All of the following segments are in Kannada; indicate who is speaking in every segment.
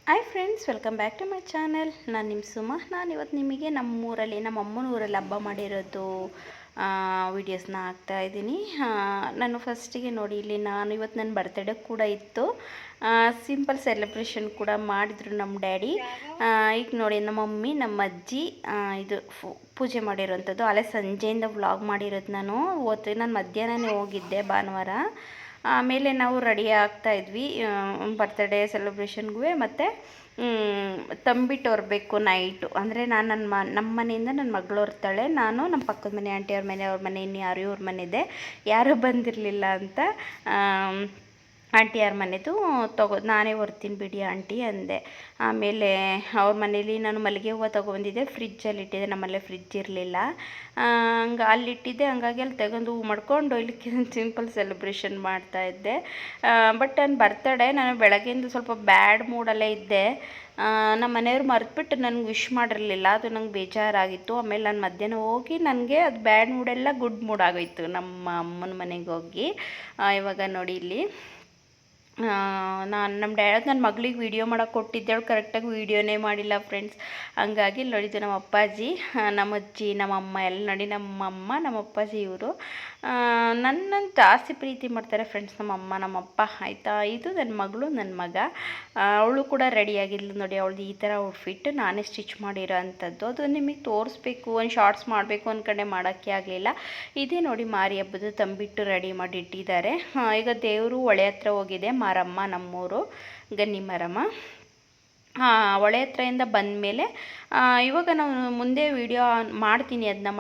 Speaker 1: Hi friends, welcome back to my channel. ನಾನು ನಿಮ್ಮ ಸುಮ. ನಾನು ಇವತ್ತು ನಿಮಗೆ ನಮ್ಮೂರಲ್ಲಿ ನಮ್ಮ ಅಮ್ಮನ ಊರಲ್ಲಿ ಹಬ್ಬ ಮಾಡಿರೋದು ವೀಡಿಯೋಸ್ನ ಹಾಕ್ತಾಯಿದ್ದೀನಿ. ನಾನು ಫಸ್ಟಿಗೆ ನೋಡಿ, ಇಲ್ಲಿ ನಾನು ಇವತ್ತು ನನ್ನ ಬರ್ತ್ಡೇ ಕೂಡ ಇತ್ತು. ಸಿಂಪಲ್ ಸೆಲೆಬ್ರೇಷನ್ ಕೂಡ ಮಾಡಿದರು ನಮ್ಮ ಡ್ಯಾಡಿ. ಈಗ ನೋಡಿ, ನಮ್ಮ ಮಮ್ಮಿ ನಮ್ಮ ಅಜ್ಜಿ ಇದು ಪೂಜೆ ಮಾಡಿರೋಂಥದ್ದು. ಅಲ್ಲೇ ಸಂಜೆಯಿಂದ ವ್ಲಾಗ್ ಮಾಡಿರೋದು. ನಾನು ಮಧ್ಯಾಹ್ನನೇ ಹೋಗಿದ್ದೆ ಭಾನುವಾರ. ಆಮೇಲೆ ನಾವು ರೆಡಿ ಆಗ್ತಾಯಿದ್ವಿ ಬರ್ತ್ಡೇ ಸೆಲೆಬ್ರೇಷನ್ಗೂ. ಮತ್ತು ತಂಬಿಟ್ಟು ಹೊರಬೇಕು ನೈಟು. ಅಂದರೆ ನಾನು ನಮ್ಮ ಮನೆಯಿಂದ ನನ್ನ ಮಗಳು ಹೊರ್ತಾಳೆ. ನಾನು ನಮ್ಮ ಪಕ್ಕದ ಮನೆ ಆಂಟಿ ಅವ್ರ ಮನೆ ಇನ್ನು ಯಾರು ಇವ್ರ ಮನೆ ಇದೆ, ಯಾರೂ ಬಂದಿರಲಿಲ್ಲ ಅಂತ ಆಂಟಿ ಯಾರ ಮನೆದು ನಾನೇ ಹೊರ್ತೀನಿ ಬಿಡಿ ಆಂಟಿ ಅಂದೆ. ಆಮೇಲೆ ಅವ್ರ ಮನೇಲಿ ನಾನು ಮಲ್ಲಿಗೆ ಹೂವು ತೊಗೊಬಂದಿದ್ದೆ, ಫ್ರಿಜ್ಜಲ್ಲಿ ಇಟ್ಟಿದ್ದೆ. ನಮ್ಮಲ್ಲೇ ಫ್ರಿಜ್ ಇರಲಿಲ್ಲ, ಹಂಗೆ ಅಲ್ಲಿಟ್ಟಿದ್ದೆ. ಹಂಗಾಗಿ ಅಲ್ಲಿ ತಗೊಂಡು ಹೂವು ಮಾಡ್ಕೊಂಡು ಇಲ್ಲಿ ಸಿಂಪಲ್ ಸೆಲೆಬ್ರೇಷನ್ ಮಾಡ್ತಾಯಿದ್ದೆ. ಬಟ್ ನನ್ನ ಬರ್ತಡೇ ನಾನು ಬೆಳಗ್ಗೆಯಿಂದ ಸ್ವಲ್ಪ ಬ್ಯಾಡ್ ಮೂಡಲ್ಲೇ ಇದ್ದೆ. ನಮ್ಮ ಮನೆಯವ್ರು ಮರೆತುಬಿಟ್ಟು ನನಗೆ ವಿಶ್ ಮಾಡಿರಲಿಲ್ಲ. ಅದು ನಂಗೆ ಬೇಜಾರಾಗಿತ್ತು. ಆಮೇಲೆ ನಾನು ಮಧ್ಯಾಹ್ನ ಹೋಗಿ ನನಗೆ ಅದು ಬ್ಯಾಡ್ ಮೂಡೆಲ್ಲ ಗುಡ್ ಮೂಡ್ ಆಗೋಯ್ತು ನಮ್ಮ ಅಮ್ಮನ ಮನೆಗೆ ಹೋಗಿ. ಇವಾಗ ನೋಡಿ, ಇಲ್ಲಿ ನಾನು ನಮ್ಮ ನನ್ನ ಮಗಳಿಗೆ ವೀಡಿಯೋ ಮಾಡೋಕ್ಕೆ ಕೊಟ್ಟಿದ್ದೆ. ಅವಳು ಕರೆಕ್ಟಾಗಿ ವೀಡಿಯೋನೇ ಮಾಡಿಲ್ಲ ಫ್ರೆಂಡ್ಸ್. ಹಂಗಾಗಿ ನೋಡಿದ್ದು ನಮ್ಮ ಅಪ್ಪಾಜಿ, ನಮ್ಮ ಅಜ್ಜಿ, ನಮ್ಮ ಅಮ್ಮ ಎಲ್ಲ ನೋಡಿ. ನಮ್ಮ ಅಮ್ಮ ನಮ್ಮ ಅಪ್ಪಾಜಿ ಇವರು ನನ್ನನ್ನು ಜಾಸ್ತಿ ಪ್ರೀತಿ ಮಾಡ್ತಾರೆ ಫ್ರೆಂಡ್ಸ್, ನಮ್ಮ ಅಮ್ಮ ನಮ್ಮ ಅಪ್ಪ. ಆಯಿತಾ, ಇದು ನನ್ನ ಮಗಳು, ನನ್ನ ಮಗ. ಅವಳು ಕೂಡ ರೆಡಿಯಾಗಿದ್ಲು ನೋಡಿ. ಅವಳದು ಈ ಥರ ಔಟ್ಫಿಟ್ ನಾನೇ ಸ್ಟಿಚ್ ಮಾಡಿರೋ ಅಂಥದ್ದು. ಅದು ನಿಮಗೆ ತೋರಿಸ್ಬೇಕು, ಒಂದು ಶಾರ್ಟ್ಸ್ ಮಾಡಬೇಕು ಅಂದ್ಕೊಂಡೆ ಮಾಡೋಕ್ಕೆ ಆಗಲಿಲ್ಲ. ಇದೇ ನೋಡಿ, ಮಾರಿ ಹಬ್ಬದ ತಂಬಿಟ್ಟು ರೆಡಿ ಮಾಡಿ ಇಟ್ಟಿದ್ದಾರೆ. ಈಗ ದೇವರು ಹೊಳೆ ಹತ್ರ ಹೋಗಿದೆ. ಮಾರಮ್ಮ, ನಮ್ಮೂರು ಗನ್ನಿ ಮಾರಮ್ಮ. ಹೊಳೆ ಹತ್ರದಿಂದ ಬಂದಮೇಲೆ ಇವಾಗ ನಾವು ಮುಂದೆ ವಿಡಿಯೋ ಮಾಡ್ತೀನಿ ಅದನ್ನ.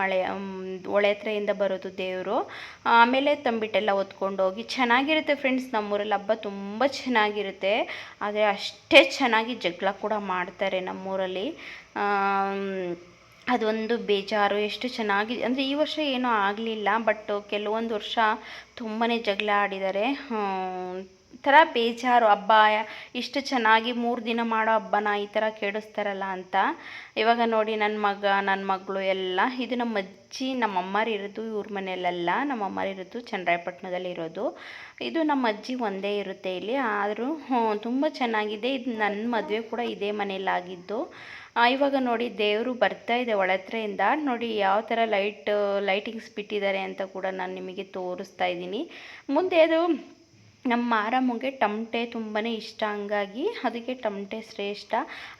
Speaker 1: ಹೊಳೆ ಹತ್ರದಿಂದ ಬರೋದು ದೇವರು. ಆಮೇಲೆ ತಂಬಿಟ್ಟೆಲ್ಲ ಹೊತ್ಕೊಂಡು ಹೋಗಿ ಚೆನ್ನಾಗಿರುತ್ತೆ ಫ್ರೆಂಡ್ಸ್. ನಮ್ಮೂರಲ್ಲಿ ಹಬ್ಬ ತುಂಬ ಚೆನ್ನಾಗಿರುತ್ತೆ. ಆದರೆ ಅಷ್ಟೇ ಚೆನ್ನಾಗಿ ಜಗಳ ಕೂಡ ಮಾಡ್ತಾರೆ ನಮ್ಮೂರಲ್ಲಿ. ಅದೊಂದು ಬೇಜಾರು. ಎಷ್ಟು ಚೆನ್ನಾಗಿ ಅಂದರೆ ಈ ವರ್ಷ ಏನೂ ಆಗಲಿಲ್ಲ, ಬಟ್ ಕೆಲವೊಂದು ವರ್ಷ ತುಂಬಾ ಜಗಳ ಆಡಿದ್ದಾರೆ. ಥರ ಬೇಜಾರು. ಹಬ್ಬ ಇಷ್ಟು ಚೆನ್ನಾಗಿ 3 ದಿನ ಮಾಡೋ ಹಬ್ಬನ ಈ ಥರ ಕೆಡಿಸ್ತಾರಲ್ಲ ಅಂತ. ಇವಾಗ ನೋಡಿ, ನನ್ನ ಮಗ ನನ್ನ ಮಗಳು ಎಲ್ಲ. ಇದು ನಮ್ಮ ಅಜ್ಜಿ ನಮ್ಮ ಅಮ್ಮರು ಇರೋದು ಇವ್ರ ಮನೆಯಲ್ಲೆಲ್ಲ. ನಮ್ಮ ಅಮ್ಮರು ಇರೋದು ಚನ್ನರಾಯಪಟ್ಟಣದಲ್ಲಿ ಇರೋದು. ಇದು ನಮ್ಮ ಅಜ್ಜಿ ಒಂದೇ ಇರುತ್ತೆ ಇಲ್ಲಿ. ಆದರೂ ತುಂಬ ಚೆನ್ನಾಗಿದೆ. ಇದು ನನ್ನ ಮದುವೆ ಕೂಡ ಇದೇ ಮನೆಯಲ್ಲಾಗಿದ್ದು. ಇವಾಗ ನೋಡಿ, ದೇವರು ಬರ್ತಾ ಇದೆ ಹೊಳೆ ಹತ್ರದಿಂದ. ನೋಡಿ ಯಾವ ಥರ ಲೈಟಿಂಗ್ಸ್ ಬಿಟ್ಟಿದ್ದಾರೆ ಅಂತ ಕೂಡ ನಾನು ನಿಮಗೆ ತೋರಿಸ್ತಾ ಇದ್ದೀನಿ. ಮುಂದೆ ಅದು ನಮ್ಮ ಮಾರಮ್ಮಗೆ ಟಮಟೆ ತುಂಬಾ ಇಷ್ಟ, ಹಂಗಾಗಿ ಅದಕ್ಕೆ ಟಮಟೆ ಶ್ರೇಷ್ಠ.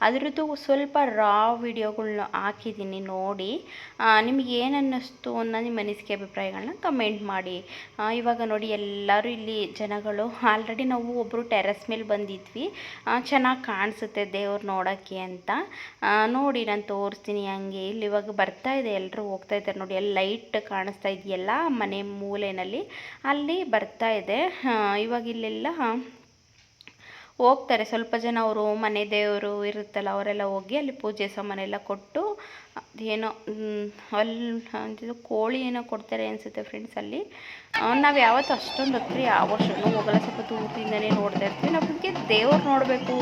Speaker 1: ಅದರದ್ದು ಸ್ವಲ್ಪ ರಾ ವಿಡಿಯೋಗಳ್ನ ಹಾಕಿದ್ದೀನಿ ನೋಡಿ. ನಿಮಗೆ ಏನು ಅನ್ನಿಸ್ತು ಅನ್ನೋ ನಿಮ್ಮ ಅನಿಸಿಕೆ ಅಭಿಪ್ರಾಯಗಳನ್ನ ಕಮೆಂಟ್ ಮಾಡಿ. ಇವಾಗ ನೋಡಿ, ಎಲ್ಲರೂ ಇಲ್ಲಿ ಜನಗಳು. ಆಲ್ರೆಡಿ ನಾವು ಒಬ್ಬರು ಟೆರೆಸ್ ಮೇಲೆ ಬಂದಿದ್ವಿ. ಚೆನ್ನಾಗಿ ಕಾಣಿಸುತ್ತೆ ದೇವ್ರು ನೋಡೋಕ್ಕೆ ಅಂತ. ನೋಡಿ, ನಾನು ತೋರಿಸ್ತೀನಿ ಹಂಗೆ. ಇಲ್ಲಿ ಇವಾಗ ಬರ್ತಾ ಇದೆ, ಎಲ್ಲರೂ ಹೋಗ್ತಾ ಇದ್ದಾರೆ ನೋಡಿ. ಅಲ್ಲಿ ಲೈಟ್ ಕಾಣಿಸ್ತಾ ಇದೆಯಲ್ಲ ಮನೆ ಮೂಲೆಯಲ್ಲಿ, ಅಲ್ಲಿ ಬರ್ತಾ ಇದೆ. ಇವಾಗ ಇಲ್ಲೆಲ್ಲ ಹೋಗ್ತಾರೆ ಸ್ವಲ್ಪ ಜನ. ಅವರು ಮನೆ ದೇವರು ಇರುತ್ತಲ್ಲ, ಅವರೆಲ್ಲ ಹೋಗಿ ಅಲ್ಲಿ ಪೂಜೆ ಸಾಮಾನೆಲ್ಲ ಕೊಟ್ಟು ಏನೋ ಅಲ್ಲಿ ಕೋಳಿ ಏನೋ ಕೊಡ್ತಾರೆ ಅನಿಸುತ್ತೆ ಫ್ರೆಂಡ್ಸ್. ಅಲ್ಲಿ ನಾವು ಯಾವತ್ತೂ ಅಷ್ಟೊಂದು ಹತ್ರ ಯಾವ ವರ್ಷವೂ ಹೋಗಲ್ಲ, ಸ್ವಲ್ಪ ದೂರದಿಂದನೇ ನೋಡ್ತಾ ಇರ್ತೀವಿ. ನಮಗೆ ದೇವ್ರು ನೋಡಬೇಕು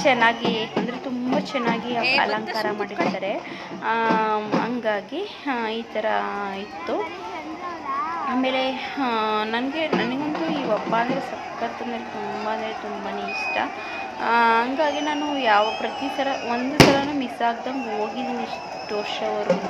Speaker 1: ಚೆನ್ನಾಗಿ, ಅಂದರೆ ತುಂಬ ಚೆನ್ನಾಗಿ ಅಲಂಕಾರ ಮಾಡಿರ್ತಾರೆ. ಹಂಗಾಗಿ ಈ ಥರ ಇತ್ತು. ಆಮೇಲೆ ನನಗಂತೂ ಈ ಹಬ್ಬ ಅಂದರೆ ಸಖತ್ ಅಂದರೆ ತುಂಬಾ ಇಷ್ಟ. ಹಂಗಾಗಿ ನಾನು ಪ್ರತಿ ಸಲ ಒಂದು ಸಲನೂ ಮಿಸ್ ಆಗ್ದಂಗೆ ಹೋಗಿದ್ದೀನಿ ಇಷ್ಟು ವರ್ಷವರೆಗೂ.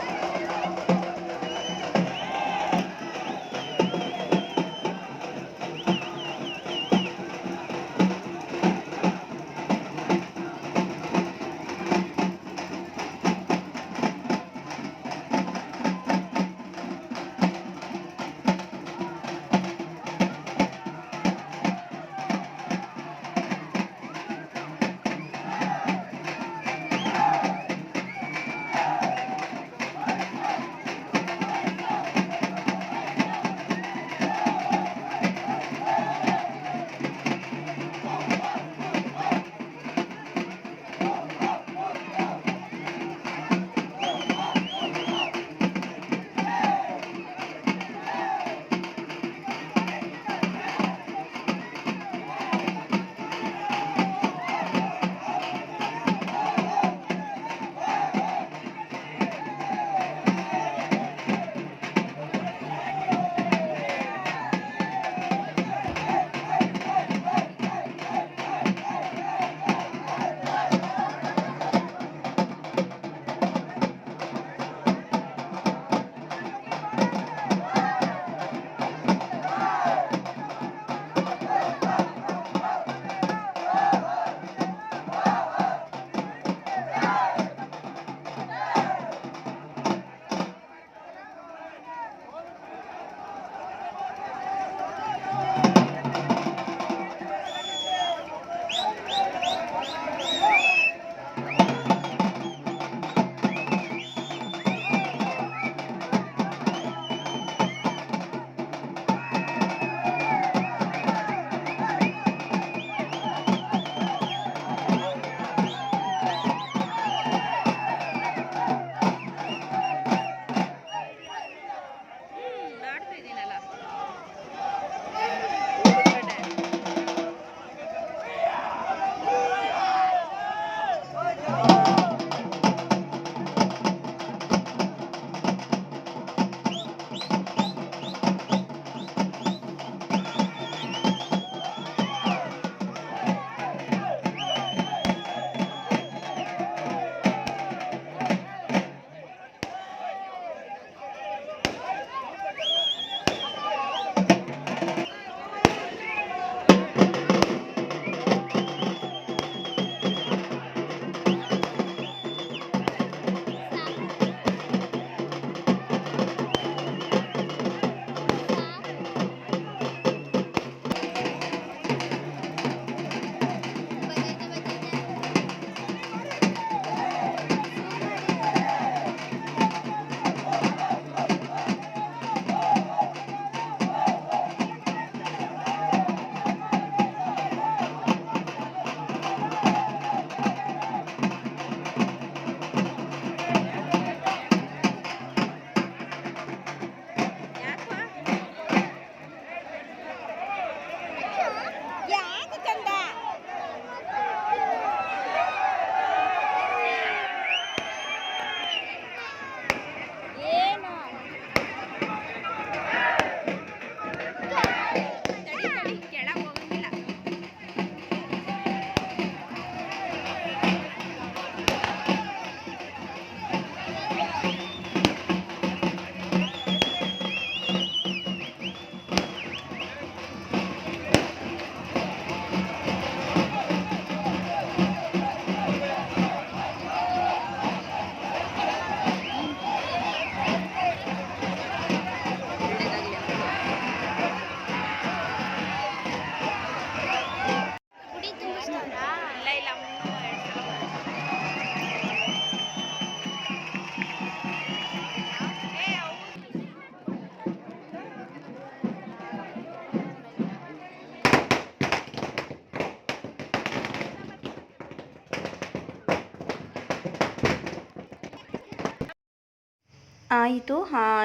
Speaker 1: ಆಯಿತು.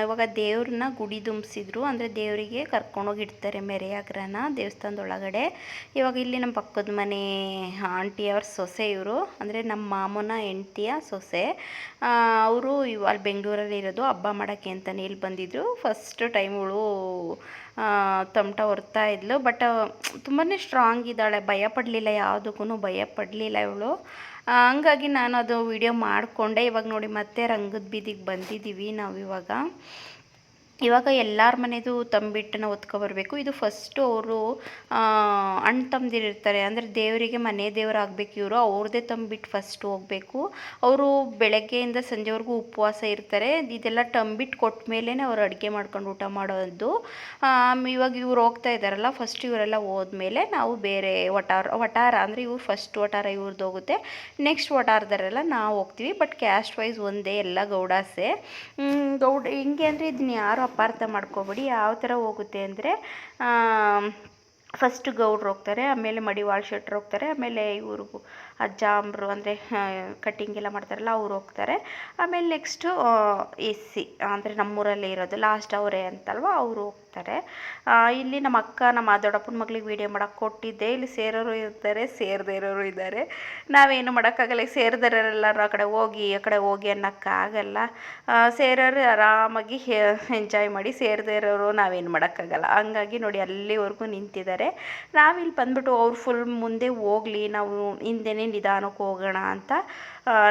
Speaker 1: ಇವಾಗ ದೇವ್ರನ್ನ ಗುಡಿ ದುಂಬಿಸಿದ್ರು, ಅಂದರೆ ದೇವರಿಗೆ ಕರ್ಕೊಂಡೋಗಿ ಇಡ್ತಾರೆ ಮೆರೆಯಾಗ್ರನ ದೇವಸ್ಥಾನದೊಳಗಡೆ. ಇವಾಗ ಇಲ್ಲಿ ನಮ್ಮ ಪಕ್ಕದ ಮನೆ ಆಂಟಿಯವ್ರ ಸೊಸೆ ಇವರು, ಅಂದರೆ ನಮ್ಮ ಮಾಮನ ಹೆಂಡ್ತಿಯ ಸೊಸೆ. ಅವರು ಅಲ್ಲಿ ಬೆಂಗಳೂರಲ್ಲಿ ಇರೋದು, ಹಬ್ಬ ಮಾಡೋಕ್ಕೆ ಅಂತಲೇ ಇಲ್ಲಿ ಬಂದಿದ್ದರು. ಫಸ್ಟ್ ಟೈಮ್ ಇವಳು ತಮಟ ಹೊರ್ತಾ ಇದ್ಲು. ಬಟ್ ತುಂಬಾ ಸ್ಟ್ರಾಂಗ್ ಇದ್ದಾಳೆ, ಭಯ ಪಡಲಿಲ್ಲ, ಯಾವುದಕ್ಕೂ ಭಯ ಪಡಲಿಲ್ಲ ಇವಳು. ಹಂಗಾಗಿ ನಾನು ಅದು ವಿಡಿಯೋ ಮಾಡಿಕೊಂಡೆ. ಇವಾಗ ನೋಡಿ ಮತ್ತೆ ರಂಗದ ಬೀದಿಗೆ ಬಂದಿದ್ದೀವಿ ನಾವು. ಇವಾಗ ಎಲ್ಲರ ಮನೆಯದು ತಂಬಿಟ್ಟನ್ನು ಹೊತ್ಕೊಬರ್ಬೇಕು. ಇದು ಫಸ್ಟು ಅವರು ಅಣ್ಣ ತಮ್ಮದಿರಿರ್ತಾರೆ, ಅಂದರೆ ದೇವರಿಗೆ ಮನೆ ದೇವರಾಗಬೇಕು ಇವರು, ಅವ್ರದ್ದೇ ತಂಬಿಟ್ಟು ಫಸ್ಟ್ ಹೋಗಬೇಕು. ಅವರು ಬೆಳಗ್ಗೆಯಿಂದ ಸಂಜೆವರೆಗೂ ಉಪವಾಸ ಇರ್ತಾರೆ. ಇದೆಲ್ಲ ತಂಬಿಟ್ಟು ಕೊಟ್ಟ ಮೇಲೇ ಅವ್ರು ಅಡುಗೆ ಮಾಡ್ಕೊಂಡು ಊಟ ಮಾಡೋದು. ಇವಾಗ ಇವ್ರು ಹೋಗ್ತಾ ಇದ್ದಾರಲ್ಲ, ಫಸ್ಟ್ ಇವರೆಲ್ಲ ಹೋದ್ಮೇಲೆ ನಾವು ಬೇರೆ ವಟಾರ ಅಂದರೆ ಇವ್ರು ಫಸ್ಟ್ ವಟಾರ ಇವ್ರದ್ದು ಹೋಗುತ್ತೆ, ನೆಕ್ಸ್ಟ್ ವಟಾರದವರೆಲ್ಲ ನಾವು ಹೋಗ್ತೀವಿ. ಬಟ್ ಕ್ಯಾಸ್ಟ್ ವೈಸ್ ಒಂದೇ, ಎಲ್ಲ ಗೌಡಾಸೆ. ಹಿಂಗೆ ಅಂದರೆ ಇದನ್ನ ಯಾರು ಅಪಾರ್ಥ ಮಾಡ್ಕೋಬೇಡಿ. ಯಾವ ಥರ ಹೋಗುತ್ತೆ ಅಂದರೆ ಫಸ್ಟು ಗೌಡ್ರು ಹೋಗ್ತಾರೆ, ಆಮೇಲೆ ಮಡಿವಾಳ ಶೆಟ್ರು ಹೋಗ್ತಾರೆ, ಆಮೇಲೆ ಇವರು ಅಜ್ಜಾಂಬ್ರು ಅಂದರೆ ಕಟ್ಟಿಂಗ್ ಎಲ್ಲ ಮಾಡ್ತಾರಲ್ಲ ಅವ್ರು ಹೋಗ್ತಾರೆ, ಆಮೇಲೆ ನೆಕ್ಸ್ಟು ಎಸ್.ಸಿ ಅಂದರೆ ನಮ್ಮೂರಲ್ಲೇ ಇರೋದು ಲಾಸ್ಟ್ ಅವರೇ ಅಂತಲ್ವ, ಅವರು ಹೋಗ್ತಾರೆ. ಇಲ್ಲಿ ನಮ್ಮ ಅಕ್ಕ ನಮ್ಮ ದೊಡ್ಡಪ್ಪನ ಮಗಳಿಗೆ ವೀಡಿಯೋ ಮಾಡೋಕ್ಕೆ ಕೊಟ್ಟಿದ್ದೆ. ಇಲ್ಲಿ ಸೇರೋರು ಇರ್ತಾರೆ, ಸೇರದೇ ಇರೋರು ಇದ್ದಾರೆ. ನಾವೇನು ಮಾಡೋಕ್ಕಾಗಲ್ಲ, ಸೇರಿದವರೆಲ್ಲರೂ ಆ ಕಡೆ ಹೋಗಿ ಅನ್ನೋಕ್ಕಾಗಲ್ಲ. ಸೇರೋರು ಆರಾಮಾಗಿ ಎಂಜಾಯ್ ಮಾಡಿ, ಸೇರದೇ ಇರೋರು ನಾವೇನು ಮಾಡೋಕ್ಕಾಗಲ್ಲ. ಹಂಗಾಗಿ ನೋಡಿ ಅಲ್ಲಿವರೆಗೂ ನಿಂತಿದ್ದಾರೆ. ನಾವಿಲ್ಲಿ ಬಂದ್ಬಿಟ್ಟು ಅವ್ರು ಫುಲ್ ಮುಂದೆ ಹೋಗಲಿ, ನಾವು ಹಿಂದೆನೇ ನಿಧಾನಕ್ಕೆ ಹೋಗೋಣ ಅಂತ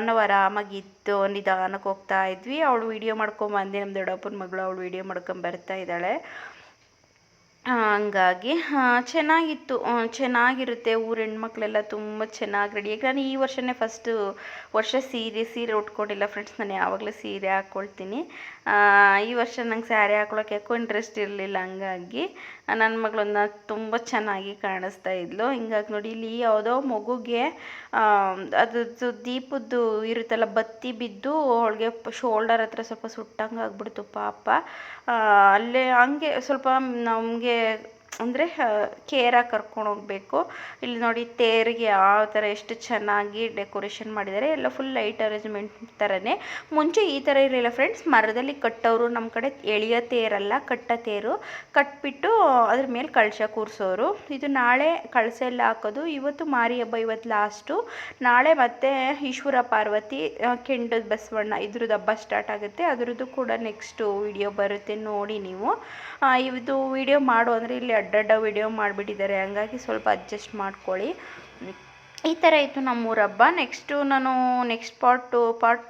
Speaker 1: ನಾವು ಆರಾಮಾಗಿದ್ದು ನಿಧಾನಕ್ಕೆ ಹೋಗ್ತಾ ಇದ್ವಿ. ಅವಳು ವೀಡಿಯೋ ಮಾಡ್ಕೊಂಬಂದೆ, ನಮ್ಮ ದೊಡ್ಡಪ್ಪನ ಮಗಳು, ಅವಳು ವೀಡಿಯೋ ಮಾಡ್ಕೊಂಬರ್ತಾ ಇದ್ದಾಳೆ. ಹಂಗಾಗಿ ಚೆನ್ನಾಗಿತ್ತು, ಚೆನ್ನಾಗಿರುತ್ತೆ. ಊರ ಹೆಣ್ಮಕ್ಳೆಲ್ಲ ತುಂಬ ಚೆನ್ನಾಗಿ ರೆಡಿ. ನಾನು ಈ ವರ್ಷವೇ ಫಸ್ಟು ವರ್ಷ ಸೀರೆ ಉಟ್ಕೊಂಡಿಲ್ಲ ಫ್ರೆಂಡ್ಸ್. ನಾನು ಯಾವಾಗಲೂ ಸೀರೆ ಹಾಕ್ಕೊಳ್ತೀನಿ. ಈ ವರ್ಷ ನಂಗೆ ಸ್ಯಾರಿ ಹಾಕ್ಕೊಳಕ್ಕೆ ಯಾಕೋ ಇಂಟ್ರೆಸ್ಟ್ ಇರಲಿಲ್ಲ. ಹಂಗಾಗಿ ನನ್ನ ಮಗಳನ್ನ ತುಂಬ ಚೆನ್ನಾಗಿ ಕಾಣಿಸ್ತಾ ಇದ್ಲು. ಹಿಂಗಾಗಿ ನೋಡಿ ಇಲ್ಲಿ ಯಾವುದೋ ಮಗುಗೆ ಅದು ದೀಪದ್ದು ಇರುತ್ತಲ್ಲ, ಬತ್ತಿ ಬಿದ್ದು ಅವಳಿಗೆ ಶೋಲ್ಡರ್ ಹತ್ರ ಸ್ವಲ್ಪ ಸುಟ್ಟಂಗೆ ಆಗ್ಬಿಡ್ತು ಪಾಪ. ಅಲ್ಲೇ ಹಂಗೆ ಸ್ವಲ್ಪ ನಮಗೆ ಅಂದರೆ ಕೇರಾಗಿ ಕರ್ಕೊಂಡು ಹೋಗಬೇಕು. ಇಲ್ಲಿ ನೋಡಿ ತೇರಿಗೆ ಯಾವ ಥರ ಎಷ್ಟು ಚೆನ್ನಾಗಿ ಡೆಕೋರೇಷನ್ ಮಾಡಿದ್ದಾರೆ, ಎಲ್ಲ ಫುಲ್ ಲೈಟ್ ಅರೇಂಜ್ಮೆಂಟ್ ಥರನೇ. ಮುಂಚೆ ಈ ಥರ ಇರಲಿಲ್ಲ ಫ್ರೆಂಡ್ಸ್, ಮರದಲ್ಲಿ ಕಟ್ಟೋರು. ನಮ್ಮ ಕಡೆ ಎಳೆಯ ತೇರಲ್ಲ, ಕಟ್ಟ ತೇರು ಕಟ್ಬಿಟ್ಟು ಅದ್ರ ಮೇಲೆ ಕಳಶ ಕೂರಿಸೋರು. ಇದು ನಾಳೆ ಕಳಶ ಎಲ್ಲ ಹಾಕೋದು. ಇವತ್ತು ಮಾರಿ ಹಬ್ಬ, ಇವತ್ತು ಲಾಸ್ಟು. ನಾಳೆ ಮತ್ತೆ ಈಶ್ವರ ಪಾರ್ವತಿ ಕೆಂಡದ ಬಸವಣ್ಣ ಇದ್ರದ್ದು ಹಬ್ಬ ಸ್ಟಾರ್ಟ್ ಆಗುತ್ತೆ. ಅದ್ರದ್ದು ಕೂಡ ನೆಕ್ಸ್ಟು ವಿಡಿಯೋ ಬರುತ್ತೆ, ನೋಡಿ ನೀವು. ಇದು ವಿಡಿಯೋ ಮಾಡು ಅಂದರೆ ಇಲ್ಲಿ ಅಡ್ಡಡ್ಡ ವಿಡಿಯೋ ಮಾಡಿಬಿಟ್ಟಿದ್ದಾರೆ, ಹಂಗಾಗಿ ಸ್ವಲ್ಪ ಅಡ್ಜಸ್ಟ್ ಮಾಡ್ಕೊಳ್ಳಿ. ಈ ಥರ ಇತ್ತು ನಮ್ಮೂರ ಹಬ್ಬ. ನೆಕ್ಸ್ಟು ನಾನು ನೆಕ್ಸ್ಟ್ ಪಾರ್ಟ್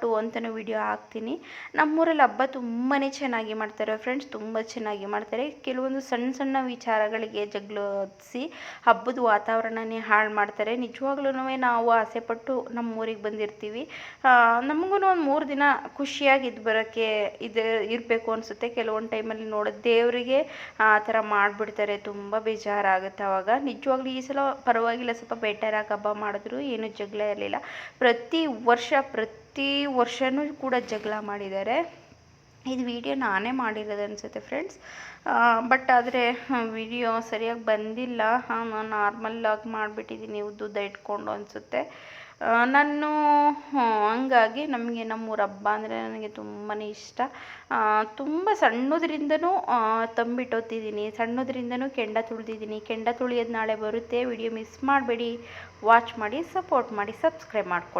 Speaker 1: ಟು ಅಂತಲೂ ವಿಡಿಯೋ ಹಾಕ್ತೀನಿ. ನಮ್ಮೂರಲ್ಲಿ ಹಬ್ಬ ತುಂಬಾ ಚೆನ್ನಾಗಿ ಮಾಡ್ತಾರೆ ಫ್ರೆಂಡ್ಸ್, ತುಂಬ ಚೆನ್ನಾಗಿ ಮಾಡ್ತಾರೆ. ಕೆಲವೊಂದು ಸಣ್ಣ ಸಣ್ಣ ವಿಚಾರಗಳಿಗೆ ಜಗಳ ಹತ್ತಿಸಿ ಹಬ್ಬದ ವಾತಾವರಣನೇ ಹಾಳು ಮಾಡ್ತಾರೆ. ನಿಜವಾಗ್ಲೂ ನಾವು ಆಸೆಪಟ್ಟು ನಮ್ಮೂರಿಗೆ ಬಂದಿರ್ತೀವಿ. ನಮಗೂ ಒಂದು 3 ದಿನ ಖುಷಿಯಾಗಿದ್ದು ಬರೋಕ್ಕೆ ಇರಬೇಕು ಅನಿಸುತ್ತೆ. ಕೆಲವೊಂದು ಟೈಮಲ್ಲಿ ನೋಡೋದು ದೇವರಿಗೆ ಆ ಥರ ಮಾಡಿಬಿಡ್ತಾರೆ, ತುಂಬ ಬೇಜಾರಾಗುತ್ತೆ ಆವಾಗ. ನಿಜವಾಗ್ಲೂ ಈ ಸಲ ಪರವಾಗಿಲ್ಲ, ಸ್ವಲ್ಪ ಬೆಟರಾಗಿ ಹಬ್ಬ ಮಾಡಿದ್ರು, ಏನೂ ಜಗಳ ಇರಲಿಲ್ಲ. ಪ್ರತಿ ವರ್ಷವೂ ಕೂಡ ಜಗಳ ಮಾಡಿದ್ದಾರೆ. ಇದು ವಿಡಿಯೋ ನಾನೇ ಮಾಡಿರೋದು ಅನಿಸುತ್ತೆ ಫ್ರೆಂಡ್ಸ್. ಬಟ್ ಆದರೆ ವಿಡಿಯೋ ಸರಿಯಾಗಿ ಬಂದಿಲ್ಲ. ನಾನು ನಾರ್ಮಲ್ಲಾಗಿ ಮಾಡಿಬಿಟ್ಟಿದ್ದೀನಿ, ಉದ್ದುದ್ದ ಇಟ್ಕೊಂಡು ಅನಿಸುತ್ತೆ ನಾನು. ಹಂಗಾಗಿ ನಮಗೆ ನಮ್ಮೂರ ಹಬ್ಬ ಅಂದರೆ ನನಗೆ ತುಂಬಾ ಇಷ್ಟ. ತುಂಬ ಸಣ್ಣದ್ರಿಂದನೂ ತಂಬಿಟ್ಟೊತ್ತಿದ್ದೀನಿ, ಸಣ್ಣದ್ರಿಂದನೂ ಕೆಂಡ ತುಳಿದಿದ್ದೀನಿ. ಕೆಂಡ ತುಳಿಯೋದು ನಾಳೆ ಬರುತ್ತೆ. ವಿಡಿಯೋ ಮಿಸ್ ಮಾಡಬೇಡಿ, ವಾಚ್ ಮಾಡಿ, ಸಪೋರ್ಟ್ ಮಾಡಿ, ಸಬ್ಸ್ಕ್ರೈಬ್ ಮಾಡ್ಕೊಳ್ಳಿ.